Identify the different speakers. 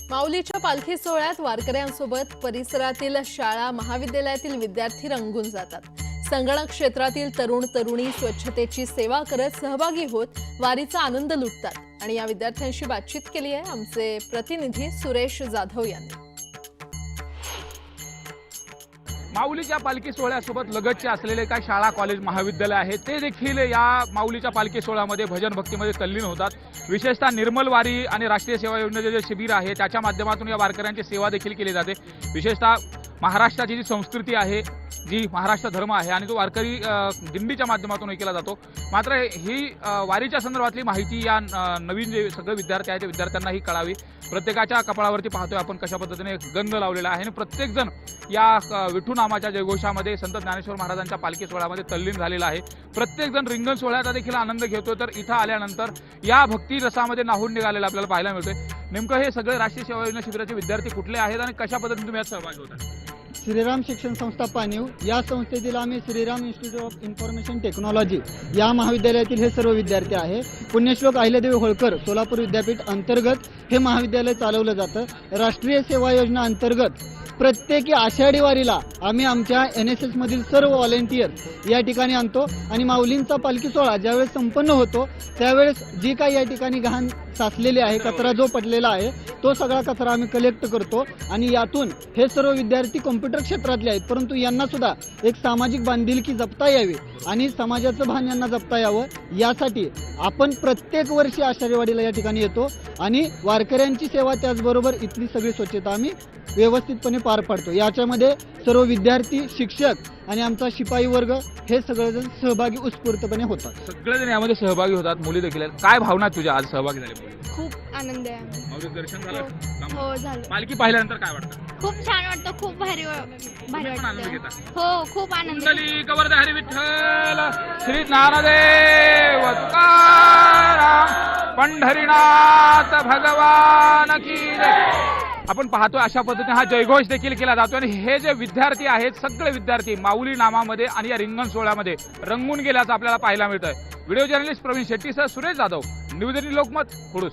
Speaker 1: माऊलीच्या पालखी सोहळ्यात वारकऱ्यांसोबत परिसरातील शाळा महाविद्यालयातील विद्यार्थी रंगून जातात। संगणक क्षेत्रातील तरुण तरुणी स्वच्छतेची सेवा करत सहभागी होत वारीचा आनंद लुटतात आणि या विद्यार्थ्यांशी बातचीत केली आहे आमचे प्रतिनिधी सुरेश जाधव यांनी।
Speaker 2: माऊलीच्या पालखी सोहळ्यासोबत लगतचे असलेले काही शाळा कॉलेज महाविद्यालय आहेत ते देखील या माऊलीच्या पालखी सोहळ्यामध्ये भजन भक्तीमध्ये तल्लीन होतात। विशेषतः निर्मल वारी आणि राष्ट्रीय सेवा योजनेचे जे शिबिर आहे त्याच्या माध्यमातून या वारकऱ्यांची सेवा देखील केली जाते। विशेषतः महाराष्ट्राची जी संस्कृती आहे, जी महाराष्ट्र धर्म आहे आणि तो वारकरी दिंडीच्या माध्यमातून केला जातो। मात्र ही वारीच्या संदर्भातली माहिती या नवीन जे सगळे विद्यार्थी आहेत त्या विद्यार्थ्यांनाही कळावी। प्रत्येकाच्या कपाळावरती पाहतोय आपण कशा पद्धतीने गंध लावलेला आहे आणि प्रत्येकजण या विठू नामाच्या जयघोषामध्ये संत ज्ञानेश्वर महाराजांच्या पालखी सोहळ्यामध्ये तल्लीन झालेला आहे। प्रत्येकजण रिंगण सोहळ्याचा देखील आनंद घेतोय, तर इथं आल्यानंतर या भक्ती रसामध्ये नाहून निघालेला आपल्याला पाहायला मिळतोय। नेमकं हे सगळे राष्ट्रीय सेवा योजना शिबिराचे विद्यार्थी कुठले आहेत आणि कशा पद्धतीने तुम्ही यात सहभागी होता?
Speaker 3: श्रीराम शिक्षण संस्था पाणीव या संस्थेतील आम्ही Shriram institute of information technology या महाविद्यालयातील हे सर्व विद्यार्थी आहे। पुण्यश्लोक अहिल्यादेवी होळकर सोलापूर विद्यापीठ अंतर्गत हे महाविद्यालय चालवलं जातं। राष्ट्रीय सेवा योजना अंतर्गत प्रत्येकी आषाढी वारीला आम्ही आमच्या NSS मधील सर्व व्हॉलेंटियर या ठिकाणी आणतो आणि माऊलींचा पालखी सोहळा ज्यावेळेस संपन्न होतो त्यावेळेस जी काही या ठिकाणी घाण साचलेली आहे, कचरा जो पडलेला आहे तो सगळा कचरा आम्ही कलेक्ट करतो आणि यातून हे सर्व विद्यार्थी कॉम्प्युटर क्षेत्रातले आहेत, परंतु यांना सुद्धा एक सामाजिक बांधिलकी जपता यावी आणि समाजाचं भान यांना जपता यावं यासाठी आपण प्रत्येक वर्षी आषाढी वारीला या ठिकाणी येतो आणि वारकऱ्यांची सेवा त्याचबरोबर इथली सगळी स्वच्छता आम्ही व्यवस्थितपणे पार पाडतो। याच्यामध्ये सर्व विद्यार्थी, शिक्षक आणि आमचा शिपाई वर्ग हे सगळेजण सहभागी उत्स्फूर्तपणे होतात।
Speaker 2: सगळेजण यामध्ये सहभागी होतात, मुली देखील आहेत। काय भावना तुझ्या आज सहभागी झाले?
Speaker 4: खूप आनंद आहे।
Speaker 2: माऊली दर्शन झालं?
Speaker 4: हो झालं।
Speaker 2: पालखी पाहिल्यानंतर काय वाटतं?
Speaker 4: खूप छान वाटतं, खूप भारी
Speaker 2: तुम्ही पण आनंद घेता?
Speaker 4: हो खूप आनंद।
Speaker 2: कुंडली कवरदा हरी विठ्ठल श्री ज्ञानदेव तुकाराम पंढरीनाथ भगवान की जय। आपण पाहतोय अशा पद्धतीने हा जयघोष देखील केला जातो आणि हे जे विद्यार्थी आहेत सगळे विद्यार्थी माऊली नामामध्ये आणि या रिंगण सोहळ्यामध्ये रंगून गेल्याचं आपल्याला पाहायला मिळतंय। व्हिडिओ जर्नलिस्ट प्रवीण शेट्टीसह सुरेश जाधव, न्यूज 18 लोकमत, खुडूस।